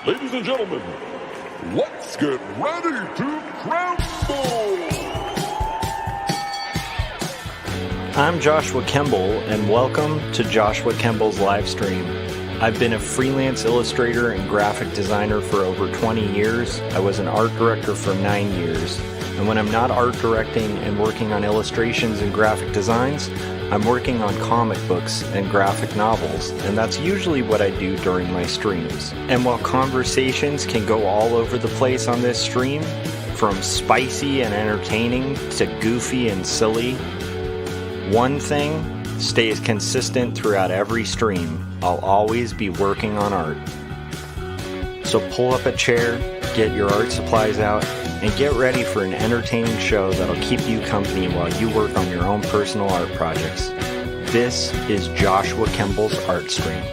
Ladies and gentlemen, let's get ready to crumble! I'm Joshua Kemble, and welcome to Joshua Kemble's Livestream. I've been a freelance illustrator and graphic designer for over 20 years. I was an art director for 9 years. And when I'm not art directing and working on illustrations and graphic designs, I'm working on comic books and graphic novels, and that's usually what I do during my streams. And while conversations can go all over the place on this stream, from spicy and entertaining to goofy and silly, one thing stays consistent throughout every stream. I'll always be working on art. So pull up a chair, get your art supplies out, and get ready for an entertaining show that'll keep you company while you work on your own personal art projects. This is Joshua Kemble's Art Stream.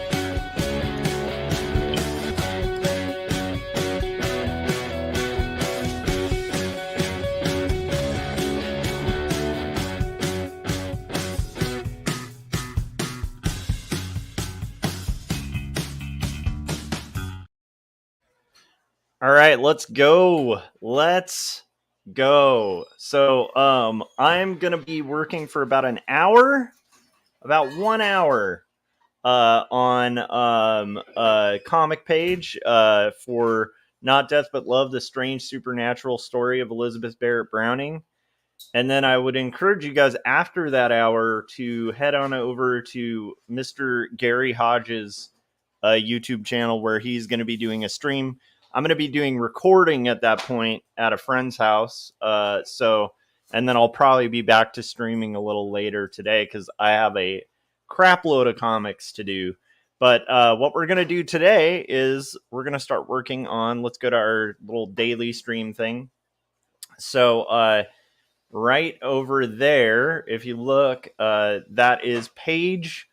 All right, let's go. So, I'm going to be working for about an hour, about 1 hour, on a comic page for Not Death But Love, the Strange Supernatural Story of Elizabeth Barrett Browning. And then I would encourage you guys after that hour to head on over to Mr. Gary Hodges' YouTube channel, where he's going to be doing a stream. I'm going to be doing recording at that point at a friend's house. And then I'll probably be back to streaming a little later today because I have a crap load of comics to do. But what we're going to do today is we're going to start working on, let's go to our little daily stream thing. So right over there, if you look, that is page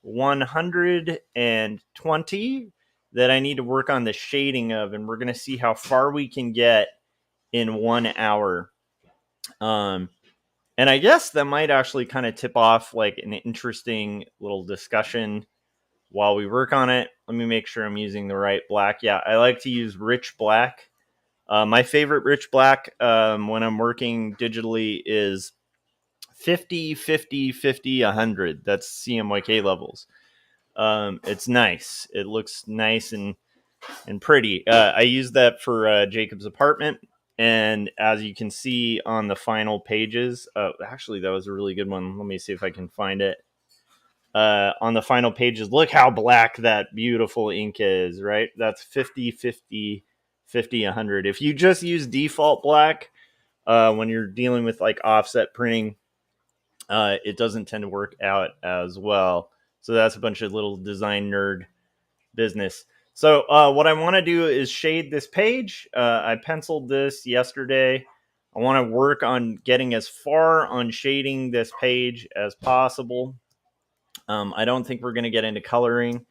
120 that I need to work on the shading of, and we're going to see how far we can get in 1 hour. And I guess that might actually kind of tip off like an interesting little discussion while we work on it. Let me make sure I'm using the right black. Yeah, I like to use rich black. My favorite rich black when I'm working digitally is 50, 50, 50, 100. That's CMYK levels. It's nice. It looks nice and pretty. I use that for Jacob's apartment. And as you can see on the final pages, actually, that was a really good one. Let me see if I can find it. On the final pages, look how black that beautiful ink is, right? That's 50, 50, 50, 100. If you just use default black when you're dealing with like offset printing, it doesn't tend to work out as well. So that's a bunch of little design nerd business. So what I want to do is shade this page. I penciled this yesterday. I want to work on getting as far on shading this page as possible. I don't think we're going to get into coloring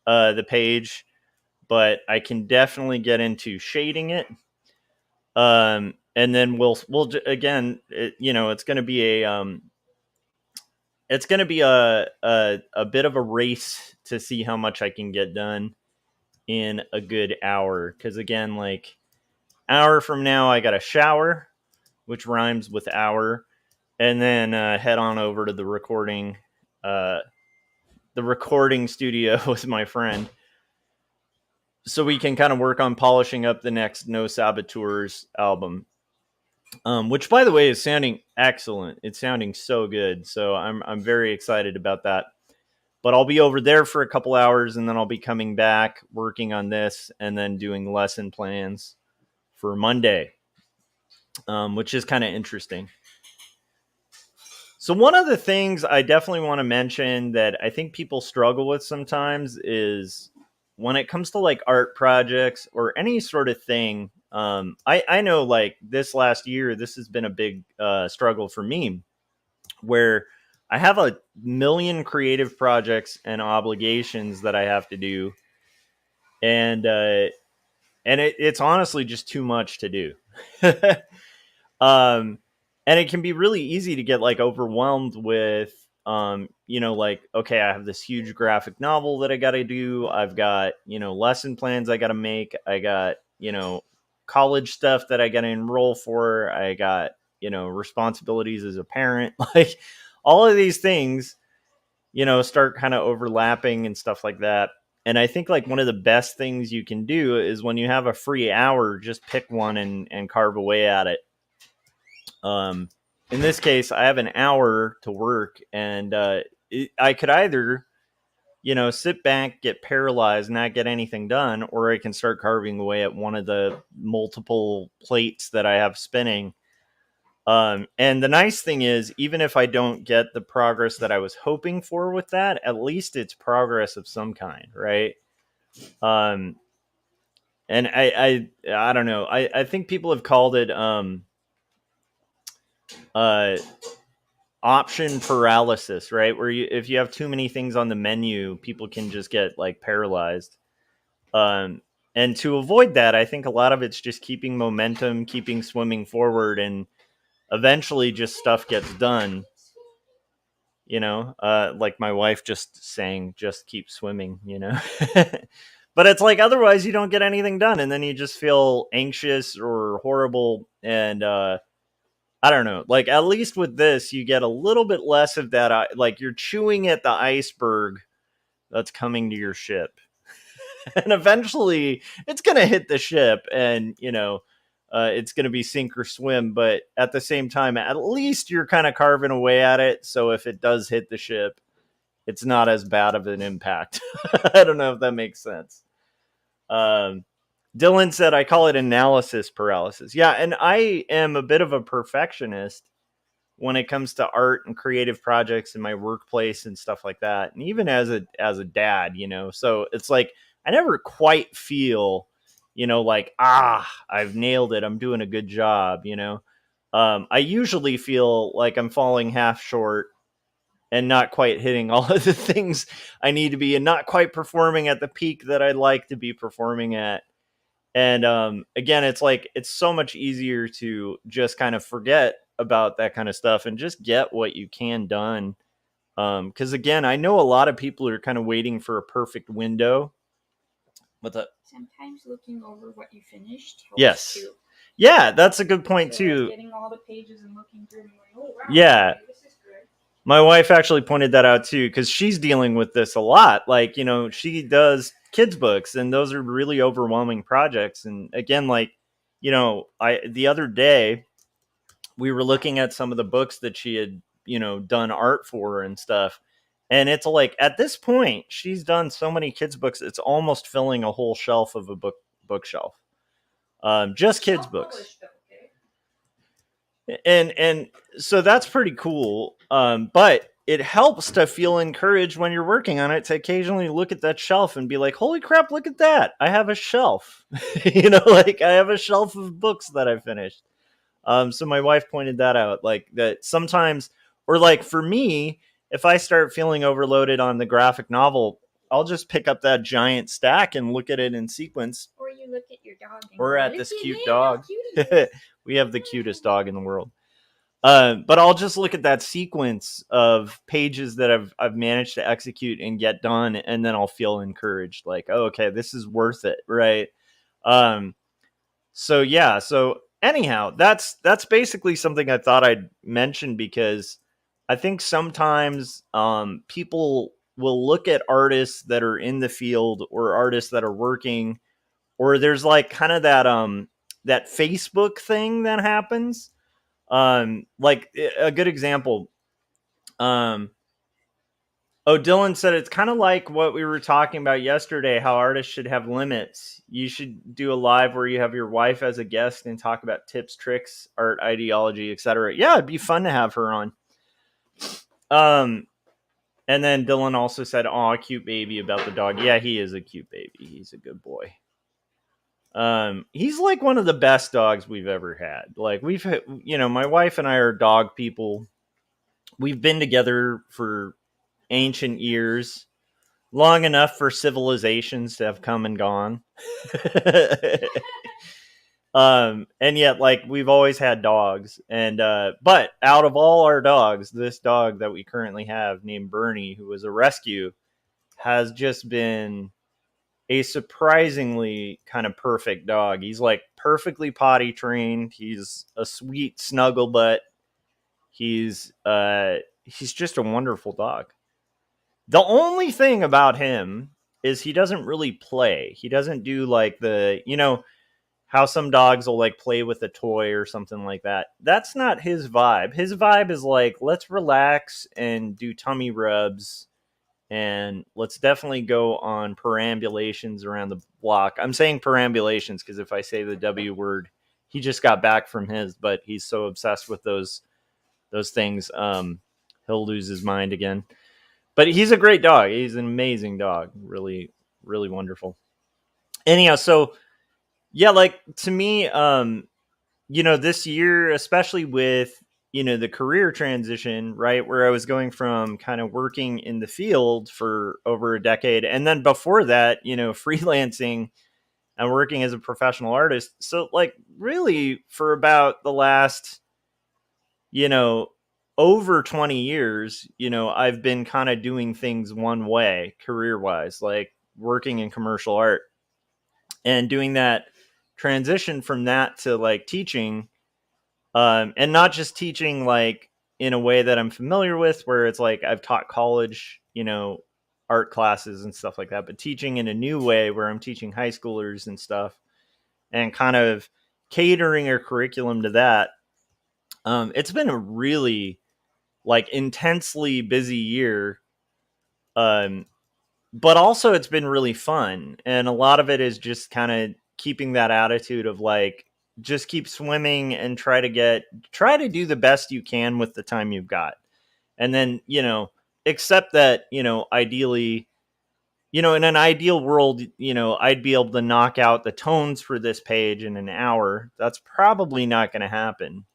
the page, but I can definitely get into shading it. And then we'll again, it's going to be a bit of a race to see how much I can get done in a good hour. Because again, like hour from now, I got a shower, which rhymes with hour, and then head on over to the recording studio with my friend, so we can kind of work on polishing up the next No Saboteurs album. Which, by the way, is sounding excellent. It's sounding so good. So I'm very excited about that. But I'll be over there for a couple hours, and then I'll be coming back, working on this, and then doing lesson plans for Monday, which is kind of interesting. So one of the things I definitely want to mention that I think people struggle with sometimes is when it comes to like art projects or any sort of thing. I know like this last year, this has been a big struggle for me, where I have a million creative projects and obligations that I have to do. And it's honestly just too much to do. And it can be really easy to get like overwhelmed with like, okay, I have this huge graphic novel that I got to do. I've got, lesson plans I got to make. I got, college stuff that I got to enroll for. I got, responsibilities as a parent. Like all of these things, start kind of overlapping and stuff like that. And I think like one of the best things you can do is when you have a free hour, just pick one and carve away at it. In this case, I have an hour to work, and I could either, sit back, get paralyzed, not get anything done, or I can start carving away at one of the multiple plates that I have spinning. And the nice thing is, even if I don't get the progress that I was hoping for with that, at least it's progress of some kind, right? And I don't know. I think people have called it option paralysis, right? Where if you have too many things on the menu, people can just get like paralyzed. And to avoid that, I think a lot of it's just keeping momentum, keeping swimming forward, and eventually just stuff gets done. Like my wife just saying, just keep swimming, But it's like otherwise you don't get anything done, and then you just feel anxious or horrible. And I don't know, like at least with this, you get a little bit less of that. Like you're chewing at the iceberg that's coming to your ship. And eventually it's going to hit the ship, and it's going to be sink or swim. But at the same time, at least you're kind of carving away at it, so if it does hit the ship, it's not as bad of an impact. I don't know if that makes sense. Dylan said, I call it analysis paralysis. Yeah, and I am a bit of a perfectionist when it comes to art and creative projects in my workplace and stuff like that. And even as a dad, so it's like I never quite feel, like, I've nailed it, I'm doing a good job. I usually feel like I'm falling half short and not quite hitting all of the things I need to be, and not quite performing at the peak that I'd like to be performing at. And again, it's like it's so much easier to just kind of forget about that kind of stuff and just get what you can done. Because again, I know a lot of people are kind of waiting for a perfect window. Sometimes looking over what you finished helps too. Yeah, that's a good point too. Getting all the pages and looking through them, going, oh wow, yeah. Okay, this is good. My wife actually pointed that out too, because she's dealing with this a lot. Like, she does kids books, and those are really overwhelming projects. And again, like, the other day we were looking at some of the books that she had, done art for and stuff. And it's like at this point, she's done so many kids books, it's almost filling a whole shelf of a bookshelf. Just kids books. And so that's pretty cool. But it helps to feel encouraged when you're working on it to occasionally look at that shelf and be like, holy crap, look at that. I have a shelf. Like I have a shelf of books that I finished. So my wife pointed that out, like that sometimes, or like for me, if I start feeling overloaded on the graphic novel, I'll just pick up that giant stack and look at it in sequence. Or you look at your dog. Or at this cute dog. We have the cutest dog in the world. But I'll just look at that sequence of pages that I've managed to execute and get done, and then I'll feel encouraged, like, oh, okay, this is worth it, right? So yeah, so anyhow, that's basically something I thought I'd mention, because I think sometimes people will look at artists that are in the field or artists that are working, or there's like kind of that Facebook thing that happens. Like a good example. Dylan said it's kind of like what we were talking about yesterday, how artists should have limits. You should do a live where you have your wife as a guest and talk about tips, tricks, art, ideology, etc. Yeah, it'd be fun to have her on. And then Dylan also said, "Oh, cute baby," about the dog. Yeah, he is a cute baby. He's a good boy. He's like one of the best dogs we've ever had. Like my wife and I are dog people. We've been together for ancient years, long enough for civilizations to have come and gone. And yet, like, we've always had dogs, and but out of all our dogs, this dog that we currently have named Bernie, who was a rescue, has just been a surprisingly kind of perfect dog. He's like perfectly potty trained. He's a sweet snuggle butt. He's just a wonderful dog. The only thing about him is he doesn't really play. He doesn't do like the, how some dogs will like play with a toy or something like that. That's not his vibe. His vibe is like, let's relax and do tummy rubs, and let's definitely go on perambulations around the block. I'm saying perambulations because if I say the W word, he just got back from his, but he's so obsessed with those things, he'll lose his mind again. But he's a great dog. He's an amazing dog. Really, really wonderful. Anyhow, so yeah, like to me, this year, especially with, the career transition, right, where I was going from kind of working in the field for over a decade. And then before that, freelancing and working as a professional artist. So like really for about the last, over 20 years, I've been kind of doing things one way career wise, like working in commercial art, and doing that transition from that to like teaching, and not just teaching like in a way that I'm familiar with, where it's like I've taught college, art classes and stuff like that, but teaching in a new way where I'm teaching high schoolers and stuff, and kind of catering a curriculum to that. It's been a really like intensely busy year, um, but also it's been really fun, and a lot of it is just kind of keeping that attitude of like, just keep swimming and try to do the best you can with the time you've got, and then accept that ideally, in an ideal world, I'd be able to knock out the tones for this page in an hour. That's probably not going to happen.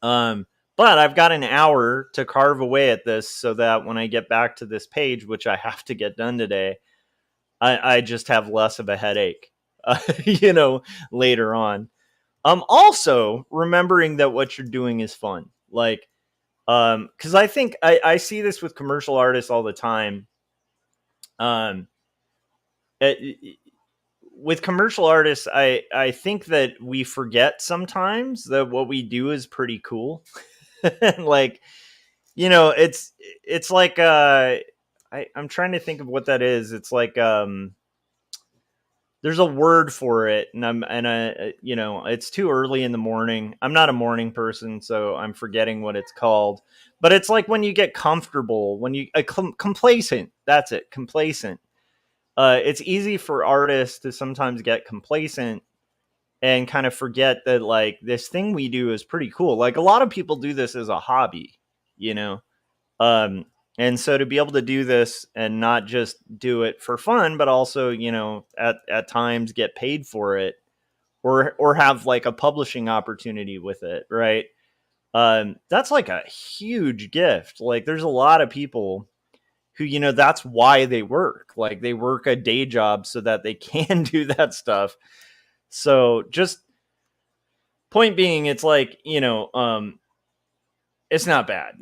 But I've got an hour to carve away at this so that when I get back to this page, which I have to get done today, I just have less of a headache, later on. Also remembering that what you're doing is fun. Like, cause I think I see this with commercial artists all the time. Um, with commercial artists, I think that we forget sometimes that what we do is pretty cool. Like, it's like I'm trying to think of what that is. It's like there's a word for it, and it's too early in the morning. I'm not a morning person, so I'm forgetting what it's called. But it's like when you get comfortable, when you complacent. That's it, complacent. It's easy for artists to sometimes get complacent and kind of forget that like this thing we do is pretty cool. Like a lot of people do this as a hobby, you know. Um, and so to be able to do this and not just do it for fun, but also, at times get paid for it, or have like a publishing opportunity with it, right? That's like a huge gift. Like there's a lot of people who, that's why they work. Like they work a day job so that they can do that stuff. So just point being, it's like, it's not bad,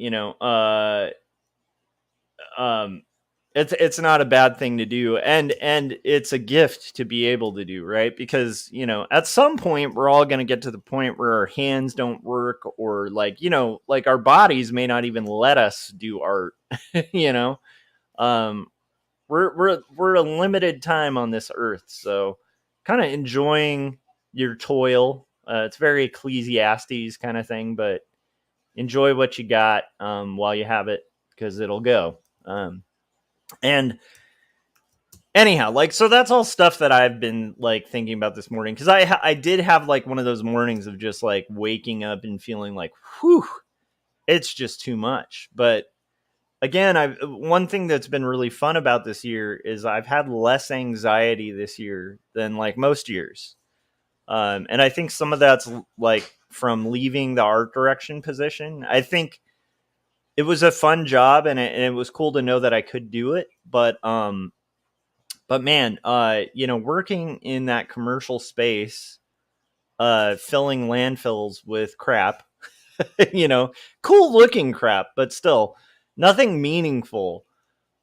it's not a bad thing to do, and it's a gift to be able to do, right? Because at some point we're all going to get to the point where our hands don't work, or like like our bodies may not even let us do art. you know um we're a limited time on this earth, so kind of enjoying your toil. It's very Ecclesiastes kind of thing, but enjoy what you got while you have it, because it'll go. And anyhow, like, so that's all stuff that I've been like thinking about this morning, because I did have like one of those mornings of just like waking up and feeling like, whew, it's just too much. But again, one thing that's been really fun about this year is I've had less anxiety this year than like most years. And I think some of that's like from leaving the art direction position. I think it was a fun job, and it was cool to know that I could do it. But man, working in that commercial space, filling landfills with crap, cool looking crap, but still nothing meaningful.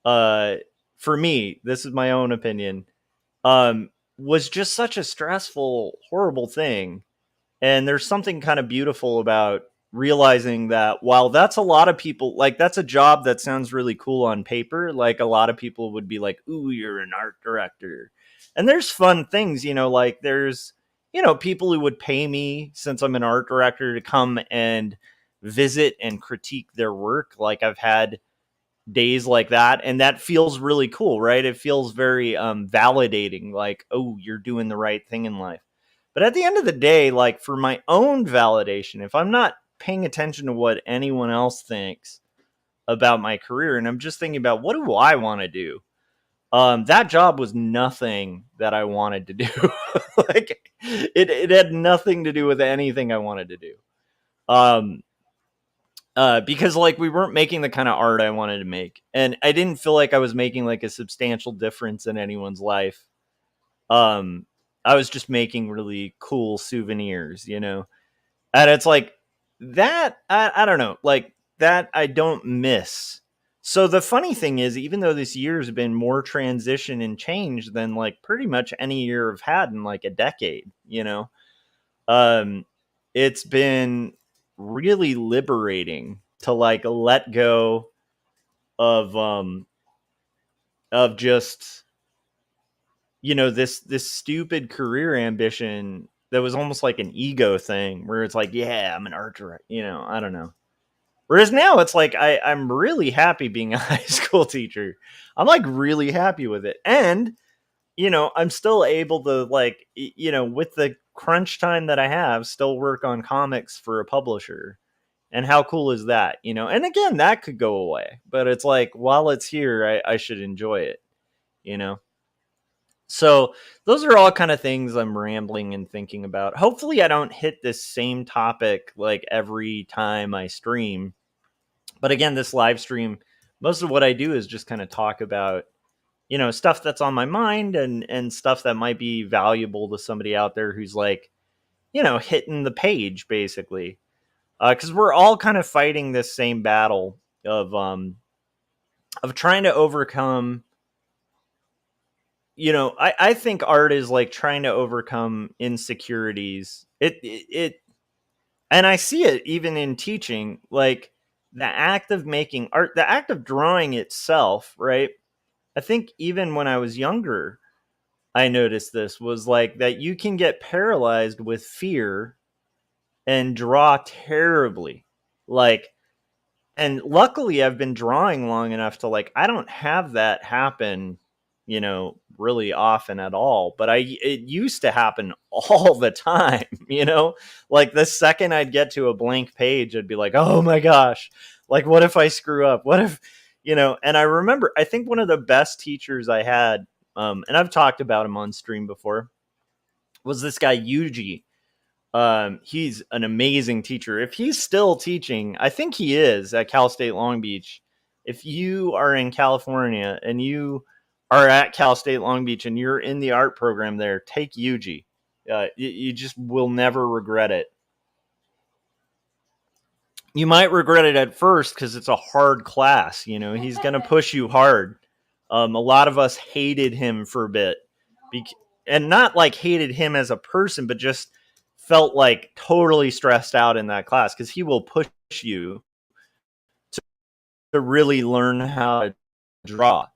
For me, this is my own opinion, was just such a stressful, horrible thing. And there's something kind of beautiful about realizing that while that's a lot of people, like that's a job that sounds really cool on paper, like a lot of people would be like, ooh, you're an art director. And there's fun things, like there's, people who would pay me since I'm an art director to come and visit and critique their work. Like I've had days like that, and that feels really cool, right? It feels very validating, like, oh, you're doing the right thing in life. But at the end of the day, like for my own validation, if I'm not paying attention to what anyone else thinks about my career and I'm just thinking about what do I want to do, that job was nothing that I wanted to do. Like it had nothing to do with anything I wanted to do. Because like we weren't making the kind of art I wanted to make, and I didn't feel like I was making like a substantial difference in anyone's life. I was just making really cool souvenirs, and it's like that. I don't know, like that I don't miss. So the funny thing is, even though this year's been more transition and change than like pretty much any year I've had in like a decade, it's been really liberating to like let go of just this stupid career ambition that was almost like an ego thing where it's like, yeah, I'm an art director, I don't know. Whereas now it's like I'm really happy being a high school teacher. I'm like really happy with it. And I'm still able to like, with the crunch time that I have, still work on comics for a publisher. And how cool is that? And again, that could go away, but it's like, while it's here, I should enjoy it, So those are all kind of things I'm rambling and thinking about. Hopefully I don't hit this same topic like every time I stream. But again, this live stream, most of what I do is just kind of talk about, stuff that's on my mind and stuff that might be valuable to somebody out there who's like, hitting the page basically. Because we're all kind of fighting this same battle of trying to overcome. I think art is like trying to overcome insecurities. It and I see it even in teaching, like the act of making art, the act of drawing itself, right? I think even when I was younger, I noticed this was like that you can get paralyzed with fear and draw terribly. Like, and luckily I've been drawing long enough to like, I don't have that happen, really often at all, but it used to happen all the time, like the second I'd get to a blank page, I'd be like, oh my gosh, like, what if I screw up? What if, and I remember, I think one of the best teachers I had, and I've talked about him on stream before, was this guy, Yuji. He's an amazing teacher. If he's still teaching, I think he is at Cal State Long Beach. If you are in California and you are at Cal State Long Beach and you're in the art program there, take Yuji. You just will never regret it. You might regret it at first because it's a hard class. He's going to push you hard. A lot of us hated him for a bit, and not like hated him as a person, but just felt like totally stressed out in that class because he will push you to really learn how to draw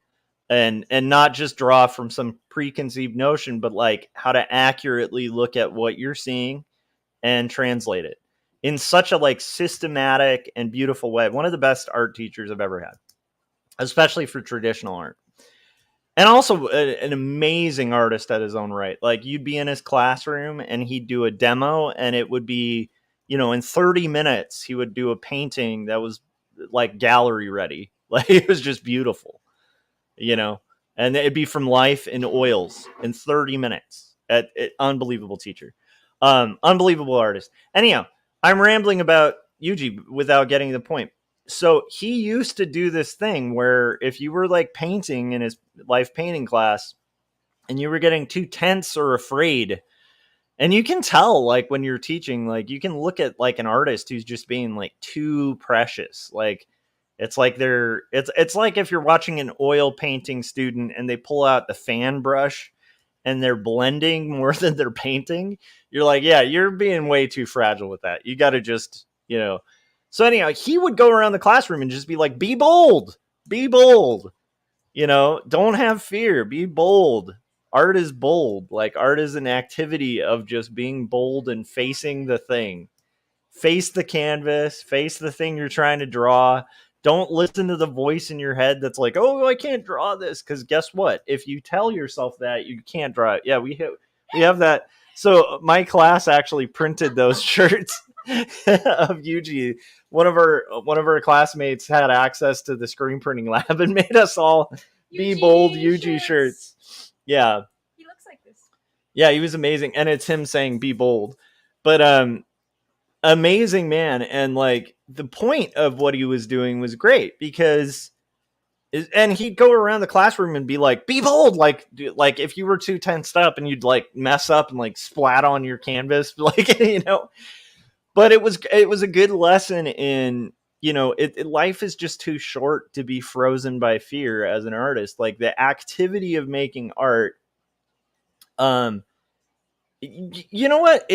and not just draw from some preconceived notion, but like how to accurately look at what you're seeing and translate it in such a like systematic and beautiful way. One of the best art teachers I've ever had, especially for traditional art. And also an amazing artist at his own right. Like you'd be in his classroom and he'd do a demo and it would be, in 30 minutes, he would do a painting that was like gallery ready. Like it was just beautiful, and it'd be from life in oils in 30 minutes. Unbelievable teacher. Unbelievable artist. Anyhow, I'm rambling about Yuji without getting the point. So he used to do this thing where if you were like painting in his life painting class and you were getting too tense or afraid, And you can tell, like, when you're teaching, like, you can look at like an artist who's just being like too precious. Like, it's like it's like if you're watching an oil painting student and they pull out the fan brush and they're blending more than they're painting. You're like, yeah, you're being way too fragile with that. You got to just, So anyhow, he would go around the classroom and just be like, be bold, be bold. Don't have fear, be bold. Art is bold. Like, art is an activity of just being bold and facing the thing. Face the canvas, face the thing you're trying to draw. Don't listen to the voice in your head that's like, oh, I can't draw this. Because guess what? If you tell yourself that, you can't draw it. Yeah, we have that. So my class actually printed those shirts of Yuji. One of our classmates had access to the screen printing lab and made us all be bold Yuji shirts. Yeah. He looks like this. Yeah, he was amazing. And it's him saying be bold. But amazing man. And like, the point of what he was doing was great because and he'd go around the classroom and be like, be bold. Like if you were too tensed up and you'd like mess up and like splat on your canvas, like, but it was a good lesson in, life is just too short to be frozen by fear as an artist. Like, the activity of making art, you know what?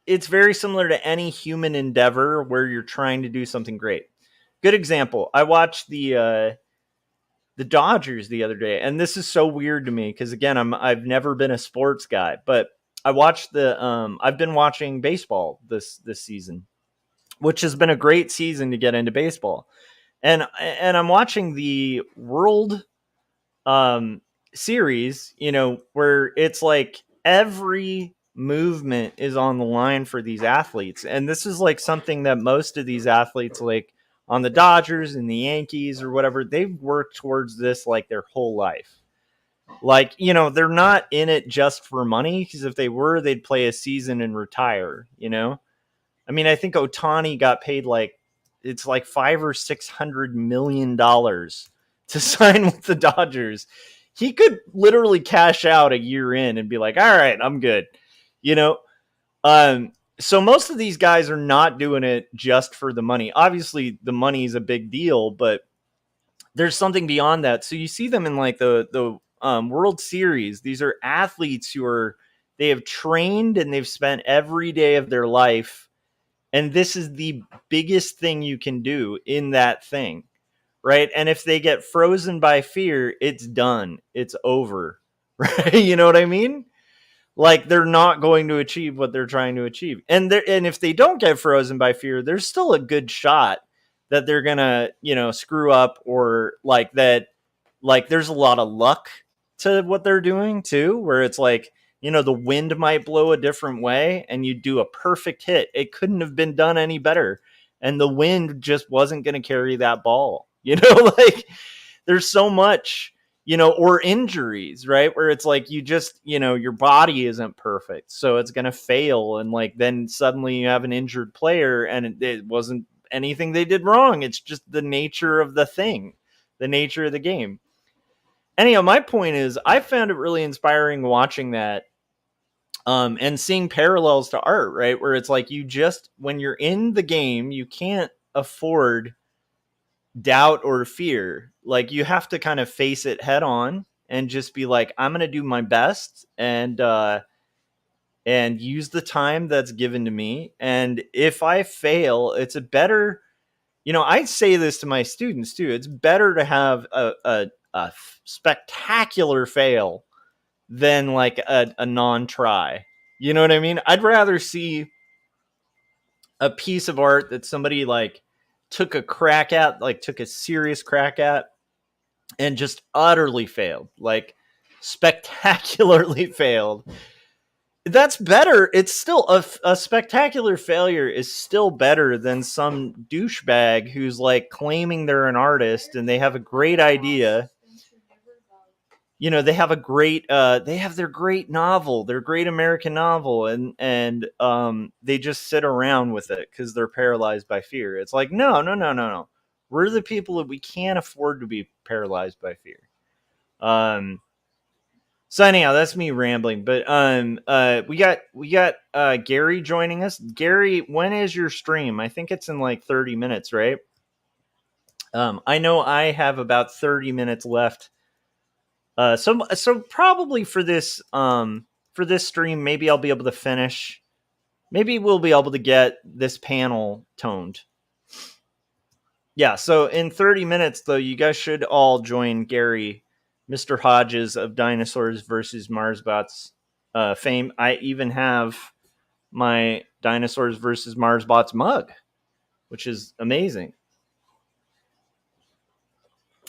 It's very similar to any human endeavor where you're trying to do something great. Good example. I watched the Dodgers the other day, and this is so weird to me because, again, I've never been a sports guy, but I watched I've been watching baseball this season, which has been a great season to get into baseball, and I'm watching the World Series, where it's like every movement is on the line for these athletes, and this is like something that most of these athletes, like on the Dodgers and the Yankees or whatever, they've worked towards this like their whole life. Like, they're not in it just for money, because if they were, they'd play a season and retire. I mean, I think Ohtani got paid it's like $500 or $600 million to sign with the Dodgers. He could literally cash out a year in and be like, all right, I'm good. So most of these guys are not doing it just for the money. Obviously, the money is a big deal, but there's something beyond that. So you see them in like the World Series. These are athletes they have trained and they've spent every day of their life. And this is the biggest thing you can do in that thing, right? And if they get frozen by fear, it's done. It's over, right? You know what I mean? Like, they're not going to achieve what they're trying to achieve. And if they don't get frozen by fear, there's still a good shot that they're going to, screw up, or like that, like there's a lot of luck to what they're doing too, where it's like, the wind might blow a different way and you do a perfect hit. It couldn't have been done any better. And the wind just wasn't going to carry that ball, like there's so much, or injuries, right? Where it's like, you just, your body isn't perfect. So it's going to fail. And like, then suddenly you have an injured player and it wasn't anything they did wrong. It's just the nature of the thing, the nature of the game. Anyhow, my point is, I found it really inspiring watching that. And seeing parallels to art, right? Where it's like, when you're in the game, you can't afford doubt or fear. Like, you have to kind of face it head on and just be like, I'm going to do my best and use the time that's given to me. And if I fail, it's a better, I say this to my students too. It's better to have a spectacular fail than like a non-try. You know what I mean? I'd rather see a piece of art that somebody like took a serious crack at and just utterly failed, like spectacularly failed. That's better. It's still a spectacular failure is still better than some douchebag who's like claiming they're an artist and they have a great idea. They have they have their great novel, their great American novel, and they just sit around with it because they're paralyzed by fear. It's like, no. We're the people that we can't afford to be paralyzed by fear. So anyhow, that's me rambling. But we got Gary joining us. Gary, when is your stream? I think it's in like 30 minutes, right? I know I have about 30 minutes left. So probably for this stream, maybe I'll be able to finish. Maybe we'll be able to get this panel toned. Yeah, so in 30 minutes, though, you guys should all join Gary, Mr. Hodges of Dinosaurs versus Marsbots fame. I even have my Dinosaurs versus Marsbots mug, which is amazing.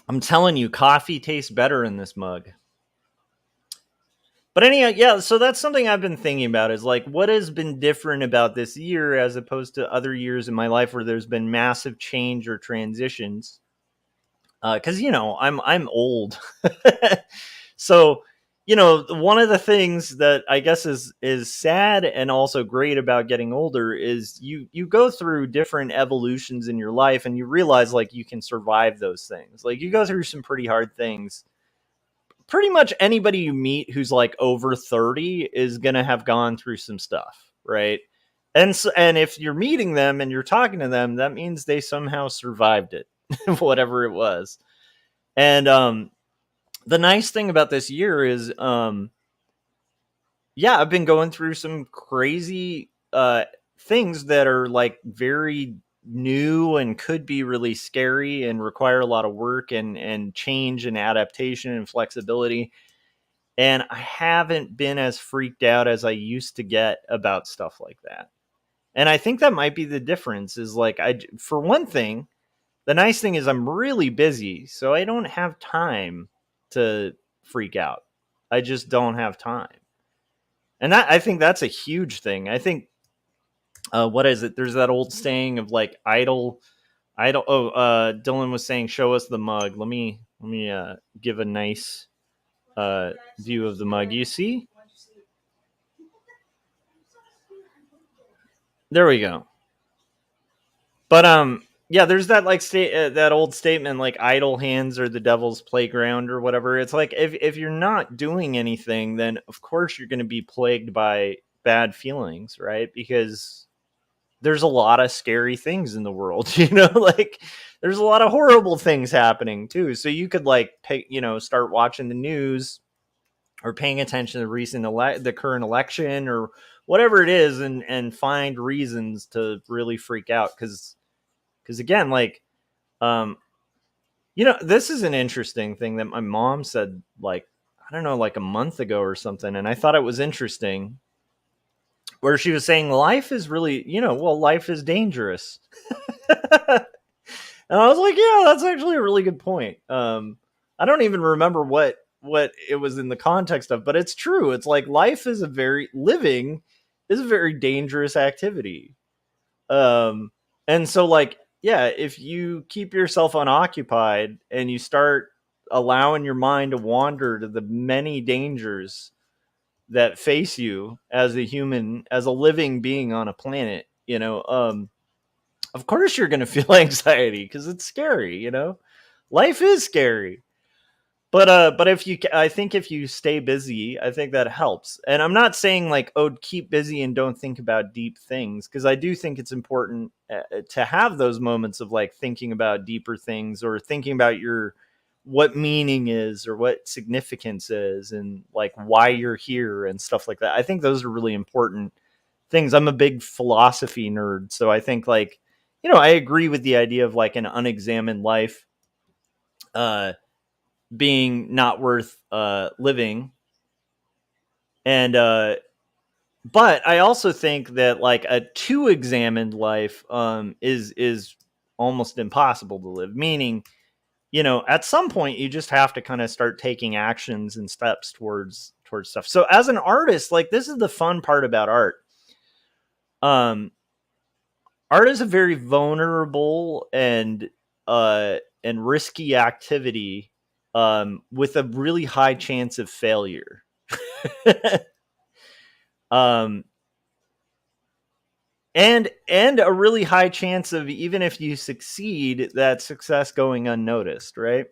I'm telling you, coffee tastes better in this mug. But anyhow, yeah, so that's something I've been thinking about is like what has been different about this year as opposed to other years in my life where there's been massive change or transitions. Because I'm old, so one of the things that I guess is sad and also great about getting older is you go through different evolutions in your life and you realize like you can survive those things. Like you go through some pretty hard things. Pretty much anybody you meet who's like over 30 is gonna have gone through some stuff, right? And if you're meeting them and you're talking to them, that means they somehow survived it, whatever it was. And the nice thing about this year is, I've been going through some crazy things that are like very new and could be really scary and require a lot of work and change and adaptation and flexibility. And I haven't been as freaked out as I used to get about stuff like that. And I think that might be the difference is like, for one thing, the nice thing is I'm really busy, so I don't have time to freak out. I just don't have time. And I think that's a huge thing. I think, what is it? There's that old saying of like idle. Dylan was saying, show us the mug. Let me give a nice view of the mug. You see? There we go. But there's that like that old statement like idle hands are the devil's playground or whatever. It's like if you're not doing anything, then of course you're going to be plagued by bad feelings, right? Because there's a lot of scary things in the world, like there's a lot of horrible things happening too. So you could like start watching the news or paying attention to the current election or whatever it is and find reasons to really freak out because again, like, this is an interesting thing that my mom said, like, I don't know, like a month ago or something. And I thought it was interesting where she was saying life is really, life is dangerous. And I was like, yeah, that's actually a really good point. I don't even remember what it was in the context of, but it's true. It's like life is living is a very dangerous activity. And so like, yeah, if you keep yourself unoccupied and you start allowing your mind to wander to the many dangers that face you as a human, as a living being on a planet, of course you're going to feel anxiety because it's scary, life is scary. But I think if you stay busy, I think that helps. And I'm not saying like, oh, keep busy and don't think about deep things, because I do think it's important to have those moments of like thinking about deeper things or thinking about what meaning is or what significance is and like why you're here and stuff like that. I think those are really important things. I'm a big philosophy nerd, so I think like, I agree with the idea of like an unexamined life being not worth living. And but I also think that like a too examined life is almost impossible to live, meaning at some point you just have to kind of start taking actions and steps towards stuff. So as an artist, like this is the fun part about art. Art is a very vulnerable and risky activity with a really high chance of failure. And a really high chance of, even if you succeed, that success going unnoticed, right?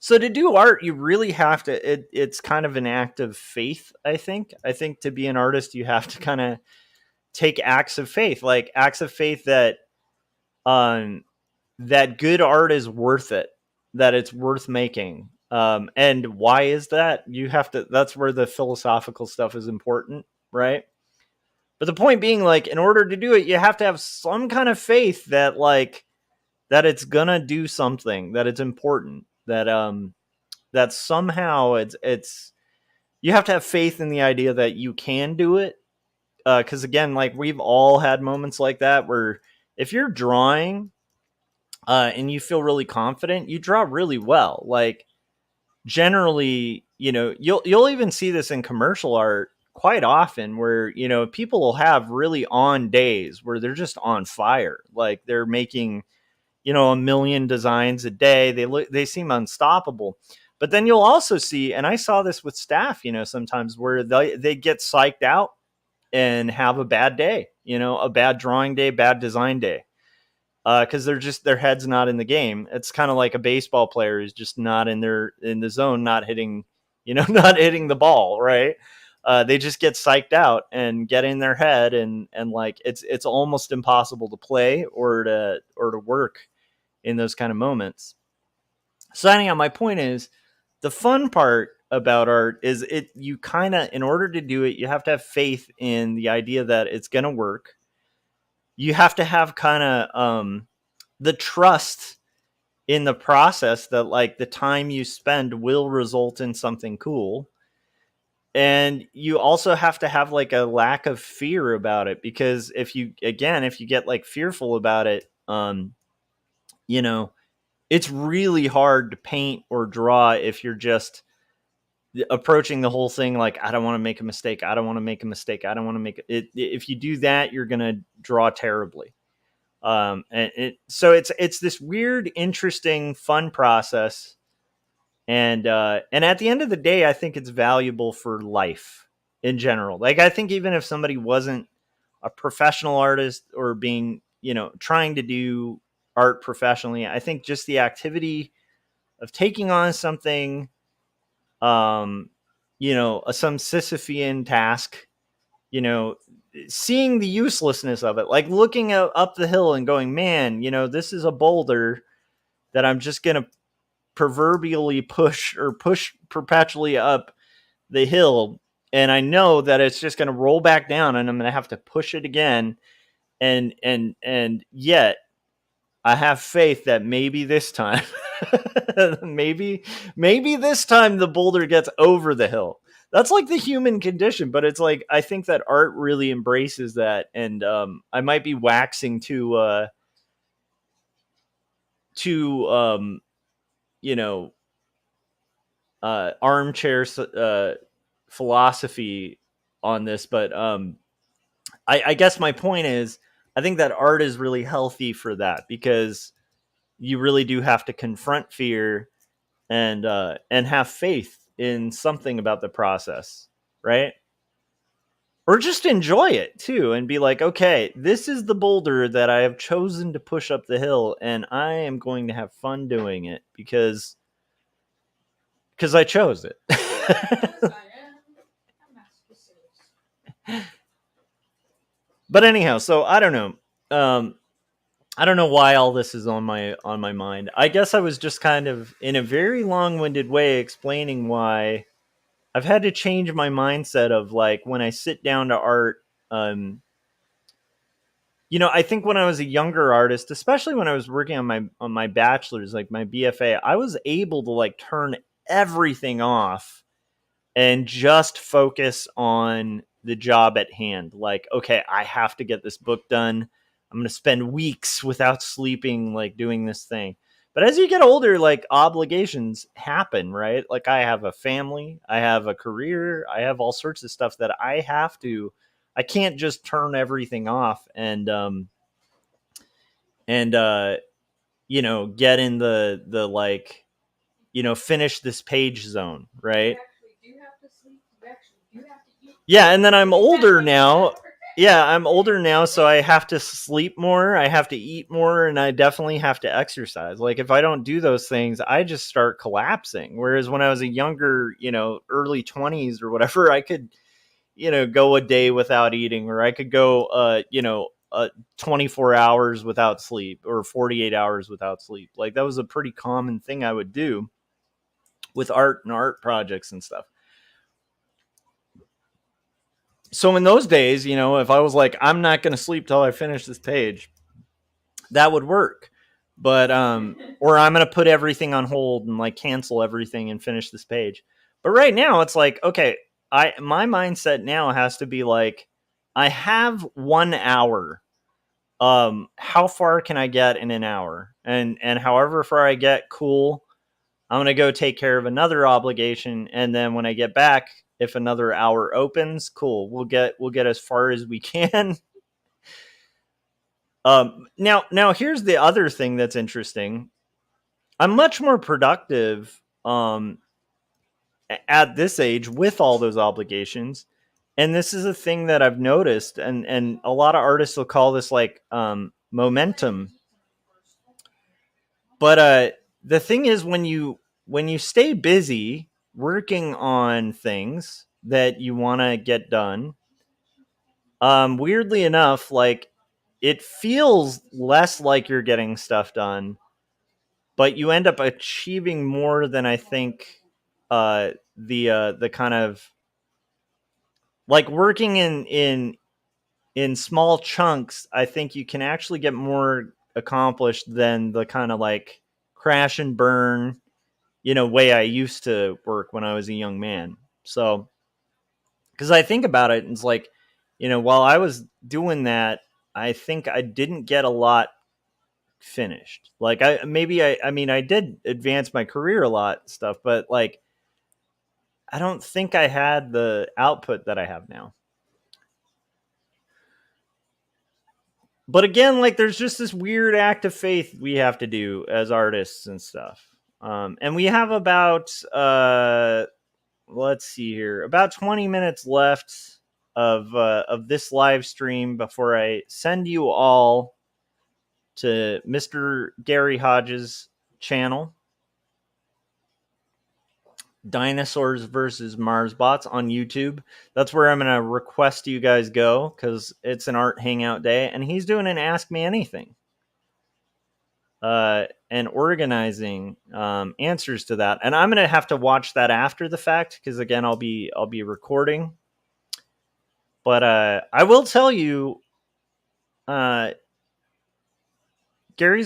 So to do art, you really have to. It's kind of an act of faith. I think. To be an artist, you have to kind of take acts of faith, like acts of faith um, that good art is worth it, that it's worth making. And why is that? You have to. That's where the philosophical stuff is important, right? But the point being, like, in order to do it, you have to have some kind of faith that, like, that it's gonna do something, that it's important, that somehow it's you have to have faith in the idea that you can do it. Because again, like, we've all had moments like that where if you're drawing and you feel really confident, you draw really well. Like, generally, you'll even see this in commercial art quite often, where people will have really on days where they're just on fire, like they're making a million designs a day. They seem unstoppable. But then you'll also see, and I saw this with staff, sometimes where they get psyched out and have a bad day, a bad drawing day, bad design day, because their head's not in the game. It's kind of like a baseball player who's just not in the zone, not hitting, not hitting the ball, right? They just get psyched out and get in their head, and like it's almost impossible to play or to work in those kind of moments. So anyhow, my point is, the fun part about art is you kind of, in order to do it, you have to have faith in the idea that it's going to work. You have to have kind of the trust in the process that, like, the time you spend will result in something cool. And you also have to have, like, a lack of fear about it, because if you get, like, fearful about it, it's really hard to paint or draw if you're just approaching the whole thing like, I don't want to make a mistake. I don't want to make a mistake. I don't want to make it. If you do that, you're going to draw terribly. So it's this weird, interesting, fun process. And at the end of the day, I think it's valuable for life in general. Like, I think even if somebody wasn't a professional artist or being, trying to do art professionally, I think just the activity of taking on something, some Sisyphean task, seeing the uselessness of it, like looking up the hill and going, man, this is a boulder that I'm just going to proverbially push perpetually up the hill. And I know that it's just going to roll back down and I'm going to have to push it again. And yet I have faith that maybe this time, maybe this time the boulder gets over the hill. That's like the human condition, but it's like, I think that art really embraces that. And I might be waxing to armchair philosophy on this, but I guess my point is, I think that art is really healthy for that, because you really do have to confront fear and have faith in something about the process, right? Or just enjoy it too and be like, okay, this is the boulder that I have chosen to push up the hill, and I am going to have fun doing it because I chose it. But anyhow, so I don't know. I don't know why all this is on my mind. I guess I was just kind of, in a very long-winded way, explaining why I've had to change my mindset of, like, when I sit down to art. I think when I was a younger artist, especially when I was working on my bachelor's, like my BFA, I was able to, like, turn everything off and just focus on the job at hand. Like, okay, I have to get this book done. I'm going to spend weeks without sleeping, like, doing this thing. But as you get older, like, obligations happen, right? Like, I have a family, I have a career, I have all sorts of stuff that I can't just turn everything off and get in the like, finish this page zone, right? Yeah, and then I'm older now. Yeah, I'm older now, so I have to sleep more, I have to eat more, and I definitely have to exercise. Like if I don't do those things, I just start collapsing. Whereas when I was a younger, early 20s or whatever, I could, go a day without eating, or I could go 24 hours without sleep or 48 hours without sleep. Like that was a pretty common thing I would do with art and art projects and stuff. So in those days, if I was like, I'm not going to sleep till I finish this page, that would work. But or I'm going to put everything on hold and like cancel everything and finish this page. But right now it's like, okay, my mindset now has to be like, I have 1 hour. How far can I get in an hour? And however far I get, cool. I'm going to go take care of another obligation, and then when I get back, if another hour opens, cool. We'll get as far as we can. Now here's the other thing that's interesting. I'm much more productive at this age with all those obligations. And this is a thing that I've noticed, and a lot of artists will call this like momentum. But the thing is, when you stay busy working on things that you want to get done, weirdly enough, like it feels less like you're getting stuff done, but you end up achieving more than I think. The kind of like working in small chunks, I think you can actually get more accomplished than the kind of like crash and burn, way I used to work when I was a young man. So, because I think about it, it's like, while I was doing that, I think I didn't get a lot finished. Like I mean, I did advance my career a lot and stuff, but like, I don't think I had the output that I have now. But again, like there's just this weird act of faith we have to do as artists and stuff. And we have about let's see here, about 20 minutes left of this live stream before I send you all to Mr. Gary Hodges' channel, Dinosaurs versus Mars Bots on YouTube. That's where I'm going to request you guys go because it's an art hangout day, and he's doing an Ask Me Anything. And organizing answers to that, and I'm gonna have to watch that after the fact because again, I'll be recording. But I will tell you, Gary's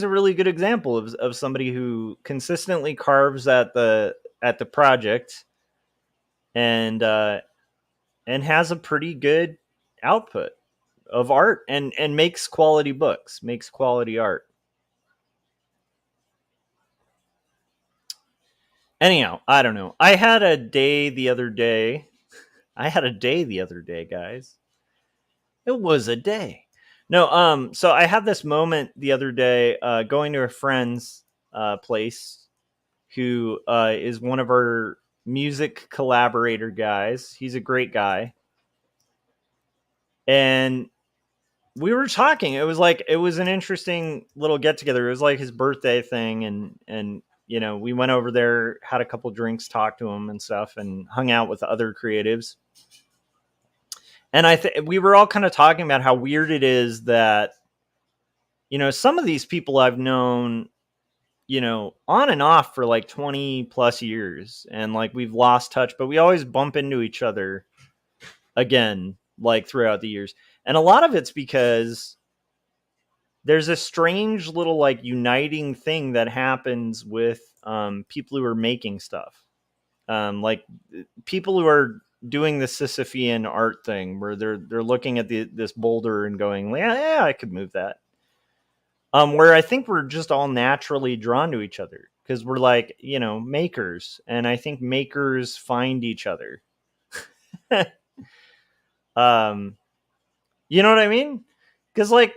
a really good example of somebody who consistently carves at the project and has a pretty good output of art and makes quality books, makes quality art. Anyhow, I don't know. I had a day the other day, guys. It was a day. No, so I had this moment the other day, going to a friend's place who is one of our music collaborator guys. He's a great guy. And we were talking. It was an interesting little get together. It was like his birthday thing, and we went over there, had a couple drinks, talked to him and stuff, and hung out with other creatives. And we were all kind of talking about how weird it is that, some of these people I've known, on and off for like 20 plus years, and like we've lost touch, but we always bump into each other again, like throughout the years. And a lot of it's because there's a strange little like uniting thing that happens with people who are making stuff. Like people who are doing the Sisyphean art thing where they're looking at this boulder and going, yeah, I could move that. Where I think we're just all naturally drawn to each other because we're like, makers, and I think makers find each other. You know what I mean? Because like,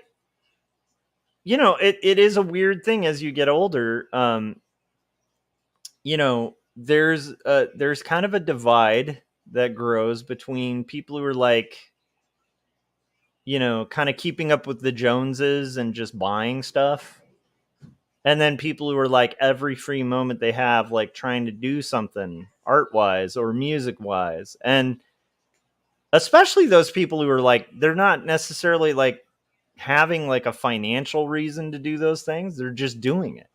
it is a weird thing as you get older. There's kind of a divide that grows between people who are like, kind of keeping up with the Joneses and just buying stuff. And then people who are like every free moment they have, like trying to do something art wise or music wise. And especially those people who are like, they're not necessarily like having like a financial reason to do those things. They're just doing it.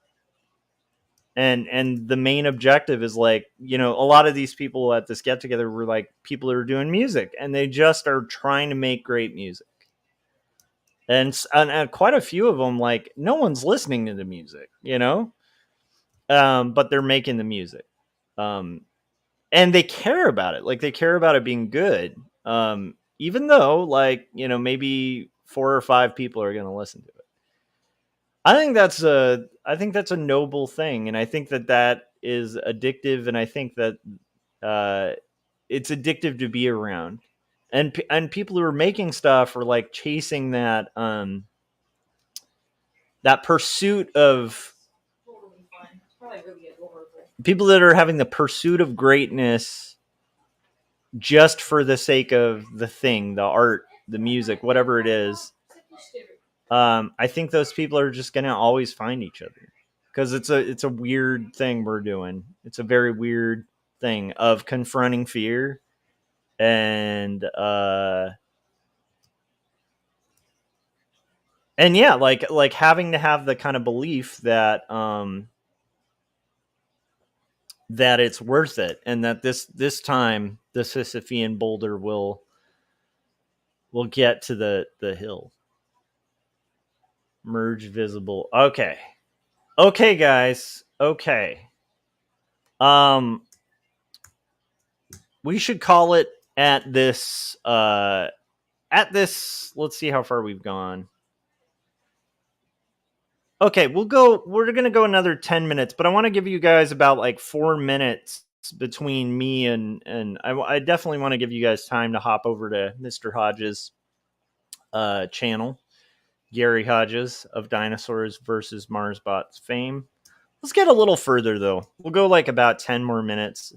And the main objective is like, a lot of these people at this get together were like people who are doing music, and they just are trying to make great music. And quite a few of them, like, no one's listening to the music, but they're making the music. And they care about it. Like, they care about it being good. Even though, like, maybe 4 or 5 people are going to listen to it. I think that's a noble thing. And I think that is addictive. And I think that it's addictive to be around. And people who are making stuff are like chasing that, that pursuit of people that are having the pursuit of greatness just for the sake of the thing, the art, the music, whatever it is. I think those people are just going to always find each other, because it's a weird thing we're doing. It's a very weird thing of confronting fear and yeah, like having to have the kind of belief that that it's worth it, and that this time the Sisyphean boulder will get to the hill. Merge visible. Okay, guys. Okay. We should call it at this. Let's see how far we've gone. Okay, we're going to go another 10 minutes, but I want to give you guys about like 4 minutes between me and I definitely want to give you guys time to hop over to Mr. Hodges' channel, Gary Hodges of Dinosaurs versus Marsbots fame. Let's get a little further though. We'll go like about 10 more minutes,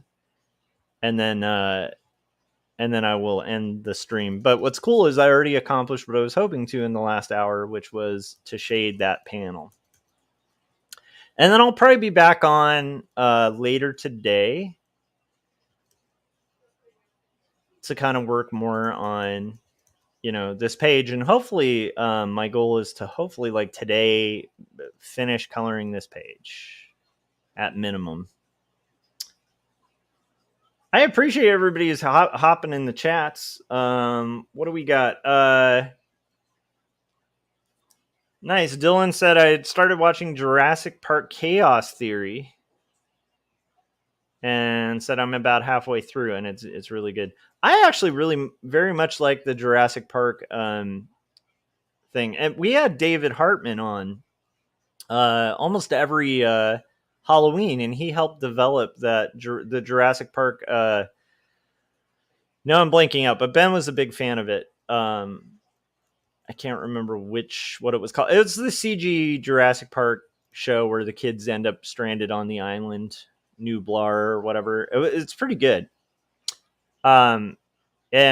and then I will end the stream. But what's cool is I already accomplished what I was hoping to in the last hour, which was to shade that panel. And then I'll probably be back on later today to kind of work more on, this page. And hopefully my goal is to hopefully like today finish coloring this page at minimum. I appreciate everybody who's hopping in the chats. What do we got? Nice. Dylan said I had started watching Jurassic Park Chaos Theory, and said I'm about halfway through, and it's really good. I actually really very much like the Jurassic Park thing, and we had David Hartman on almost every Halloween, and he helped develop the Jurassic Park. No, I'm blanking out, but Ben was a big fan of it. I can't remember what it was called. It was the CG Jurassic Park show where the kids end up stranded on the island, Nublar or whatever. It's pretty good. And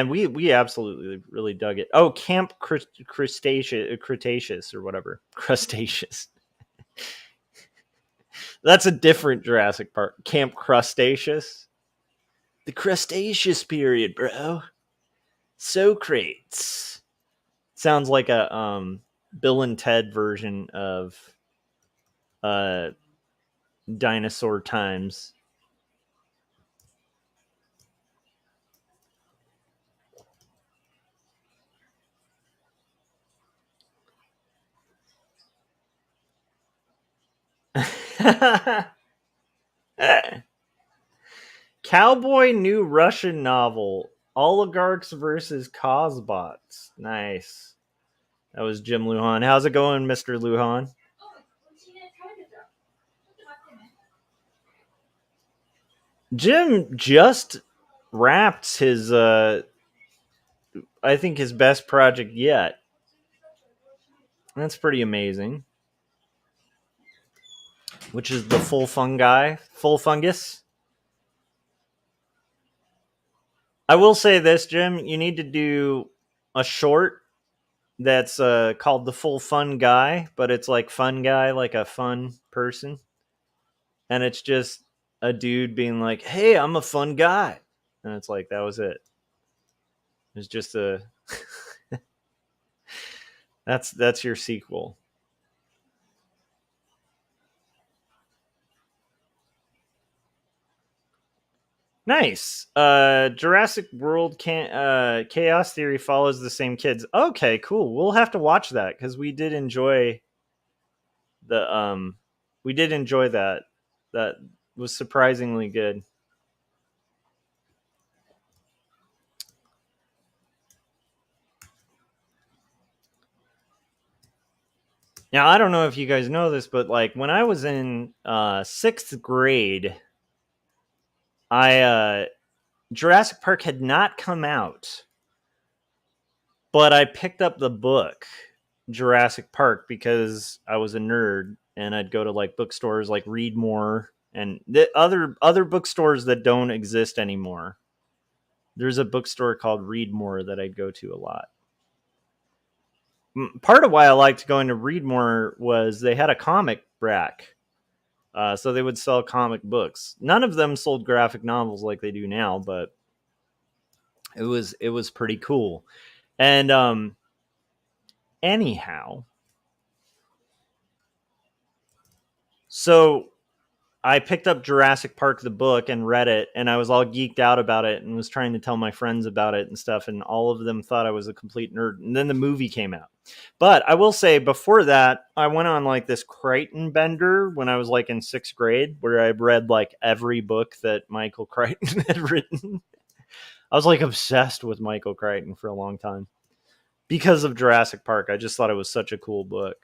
we absolutely really dug it. Oh, Camp Cretaceous or whatever. Crustaceous. That's a different Jurassic Park. Camp Crustaceous. The Cretaceous period, bro. Socrates. Sounds like a Bill and Ted version of dinosaur times. Cowboy new Russian novel, Oligarchs versus Cosbots. Nice. That was Jim Lujan. How's it going, Mr. Lujan? Jim just wrapped his I think his best project yet. That's pretty amazing. Which is the Full Fungus. I will say this, Jim, you need to do a short that's called The Full Fun Guy, but it's like fun guy, like a fun person. And it's just a dude being like, hey, I'm a fun guy. And it's like, that was it. It's just a that's your sequel. Nice. Jurassic World Chaos Theory follows the same kids. Okay, cool. We'll have to watch that because we did enjoy that. That was surprisingly good. Now, I don't know if you guys know this, but like when I was in 6th grade, Jurassic Park had not come out, but I picked up the book Jurassic Park because I was a nerd and I'd go to like bookstores like Read More and the other bookstores that don't exist anymore. There's a bookstore called Read More that I'd go to a lot. Part of why I liked going to Read More was they had a comic rack. So they would sell comic books. None of them sold graphic novels like they do now, but it was pretty cool. And anyhow, so I picked up Jurassic Park, the book, and read it, and I was all geeked out about it and was trying to tell my friends about it and stuff, and all of them thought I was a complete nerd. And then the movie came out. But I will say, before that, I went on like this Crichton bender when I was like in 6th grade, where I read like every book that Michael Crichton had written. I was like obsessed with Michael Crichton for a long time because of Jurassic Park. I just thought it was such a cool book.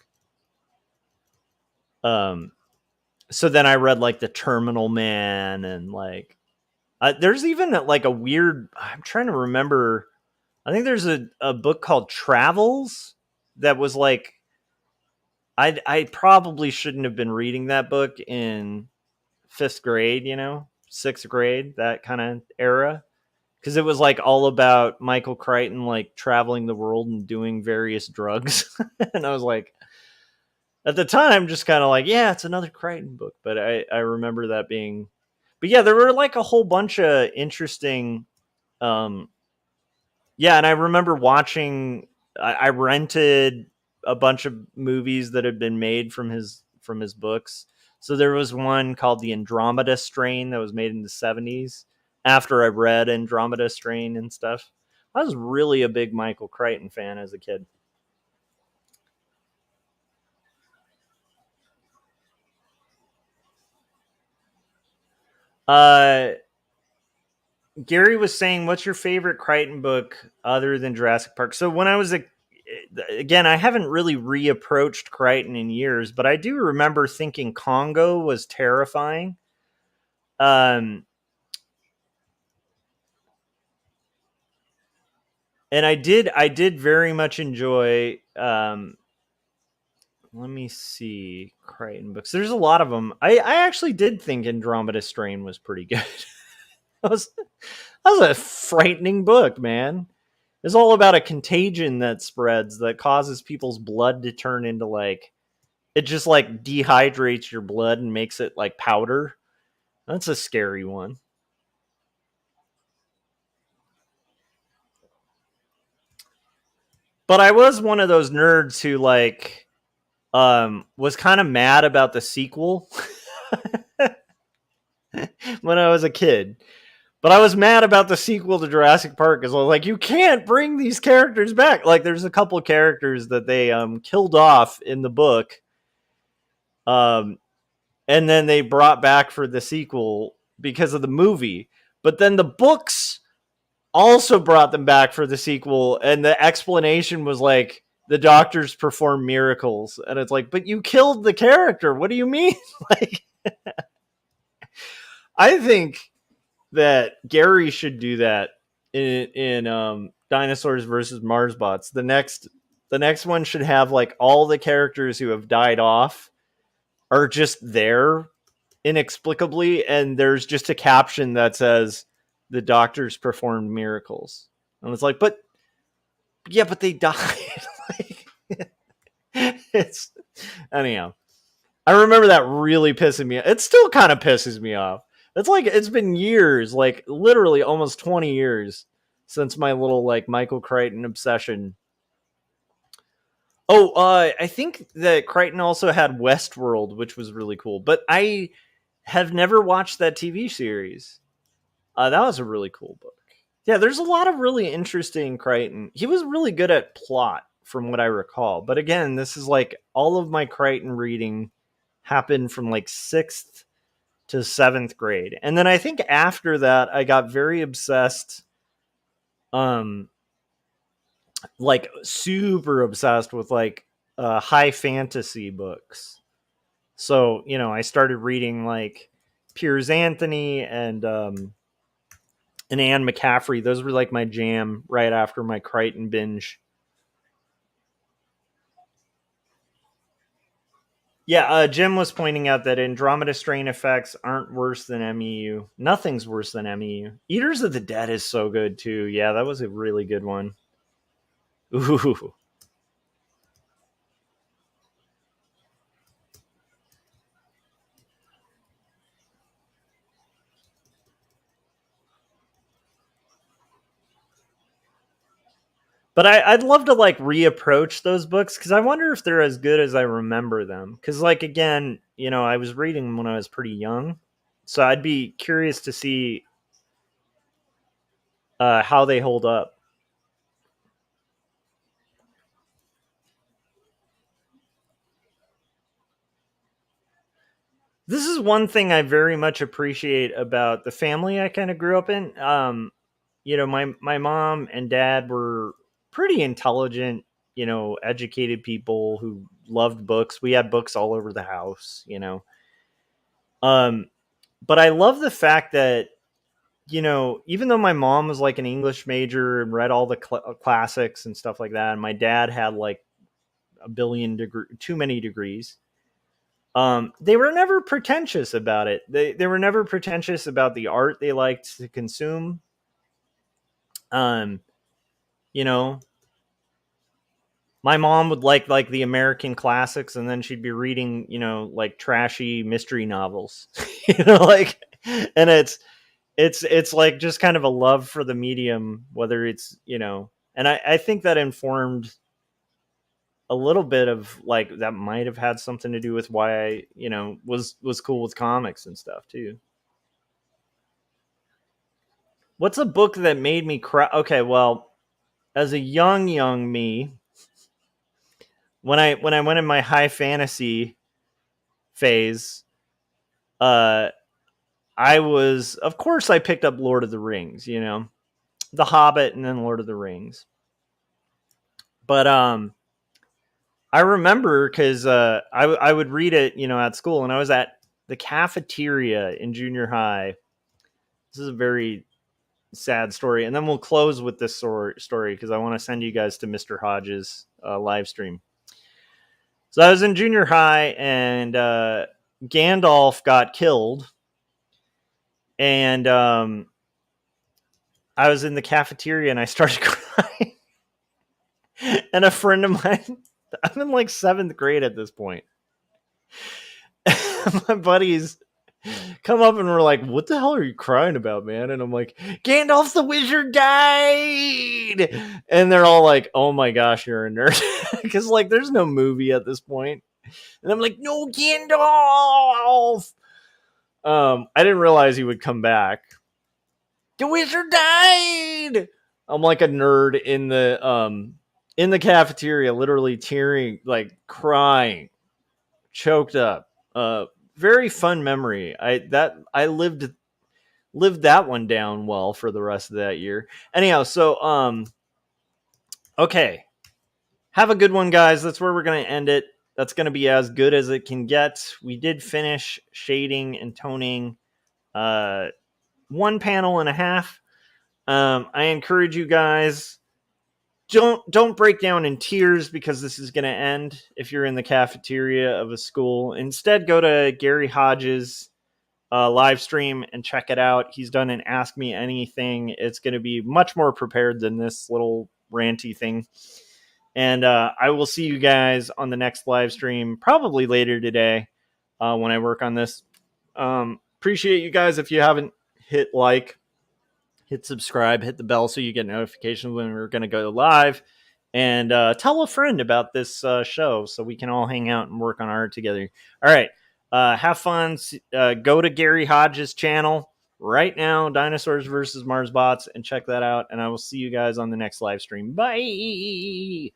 So then I read like The Terminal Man and like there's even like a weird, I'm trying to remember, I think there's a book called Travels that was like, I probably shouldn't have been reading that book in 5th grade, 6th grade, that kind of era. Because it was like all about Michael Crichton like traveling the world and doing various drugs. And I was like, at the time, just kind of like, yeah, it's another Crichton book. But I remember that being, but yeah, there were like a whole bunch of interesting, yeah. And I remember watching, I rented a bunch of movies that had been made from his books. So there was one called The Andromeda Strain that was made in the 70s after I read Andromeda Strain and stuff. I was really a big Michael Crichton fan as a kid. Gary was saying, what's your favorite Crichton book other than Jurassic Park? So when I was again, I haven't really reapproached Crichton in years, but I do remember thinking Congo was terrifying. And I did very much enjoy, let me see, Crichton books. There's a lot of them. I actually did think Andromeda Strain was pretty good. that was a frightening book, man. It's all about a contagion that spreads that causes people's blood to turn into like, it just like dehydrates your blood and makes it like powder. That's a scary one. But I was one of those nerds who like was kind of mad about the sequel when I was a kid. But I was mad about the sequel to Jurassic Park because I was like, you can't bring these characters back. Like, there's a couple characters that they killed off in the book, and then they brought back for the sequel because of the movie. But then the books also brought them back for the sequel, and the explanation was like, the doctors perform miracles, and it's like, but you killed the character. What do you mean? Like, I think that Gary should do that in Dinosaurs versus Marsbots. The next one should have like all the characters who have died off are just there inexplicably, and there's just a caption that says the doctors performed miracles. And it's like, but yeah, but they died. It's anyhow. I remember that really pissing me off. It still kind of pisses me off. It's like it's been years, like literally almost 20 years since my little like Michael Crichton obsession. Oh, I think that Crichton also had Westworld, which was really cool. But I have never watched that TV series. That was a really cool book. Yeah, there's a lot of really interesting Crichton. He was really good at plot, from what I recall. But again, this is like all of my Crichton reading happened from like 6th to 7th grade. And then I think after that, I got very obsessed, like super obsessed with like high fantasy books. So, you know, I started reading like Piers Anthony and Anne McCaffrey. Those were like my jam right after my Crichton binge. Yeah, Jim was pointing out that Andromeda Strain effects aren't worse than MEU. Nothing's worse than MEU. Eaters of the Dead is so good too. Yeah, that was a really good one. Ooh. But I'd love to like reapproach those books because I wonder if they're as good as I remember them. Because like again, you know, I was reading them when I was pretty young, so I'd be curious to see how they hold up. This is one thing I very much appreciate about the family I kind of grew up in. You know, my mom and dad were pretty intelligent, you know, educated people who loved books. We had books all over the house, you know. But I love the fact that, you know, even though my mom was like an English major and read all the classics and stuff like that, and my dad had like a billion too many degrees. They were never pretentious about it. They were never pretentious about the art they liked to consume. You know, my mom would like the American classics, and then she'd be reading, you know, like trashy mystery novels. You know, like, and it's like just kind of a love for the medium, whether it's, you know, and I think that informed a little bit of like that might have had something to do with why I, you know, was cool with comics and stuff too. What's a book that made me cry? Okay, well, as a young me, when I went in my high fantasy phase, uh I was, of course I picked up Lord of the Rings, you know. The Hobbit and then Lord of the Rings. But I remember because I would read it, you know, at school, and I was at the cafeteria in junior high. This is a very sad story, and then we'll close with this story because I want to send you guys to Mr. Hodges' live stream. So I was in junior high, and Gandalf got killed, and I was in the cafeteria, and I started crying. And a friend of mine, I'm in like 7th grade at this point. My buddies come up and we're like, "What the hell are you crying about, man?" And I'm like, "Gandalf the Wizard died!" And they're all like, "Oh my gosh, you're a nerd," because like there's no movie at this point. And I'm like, "No, Gandalf." I didn't realize he would come back. The wizard died. I'm like a nerd in the cafeteria, literally tearing, like crying, choked up. Very fun memory. I lived that one down well for the rest of that year. Anyhow, so okay. Have a good one, guys. That's where we're gonna end it. That's gonna be as good as it can get. We did finish shading and toning one panel and a half. I encourage you guys, don't break down in tears because this is going to end if you're in the cafeteria of a school. Instead, go to Gary Hodges' live stream and check it out. He's done an Ask Me Anything. It's going to be much more prepared than this little ranty thing. And I will see you guys on the next live stream, probably later today when I work on this. Appreciate you guys. If you haven't hit like, hit subscribe, hit the bell so you get notifications when we're going to go live. And tell a friend about this show so we can all hang out and work on art together. All right. Have fun. Go to Gary Hodges' channel right now, Dinosaurs versus Mars Bots, and check that out. And I will see you guys on the next live stream. Bye.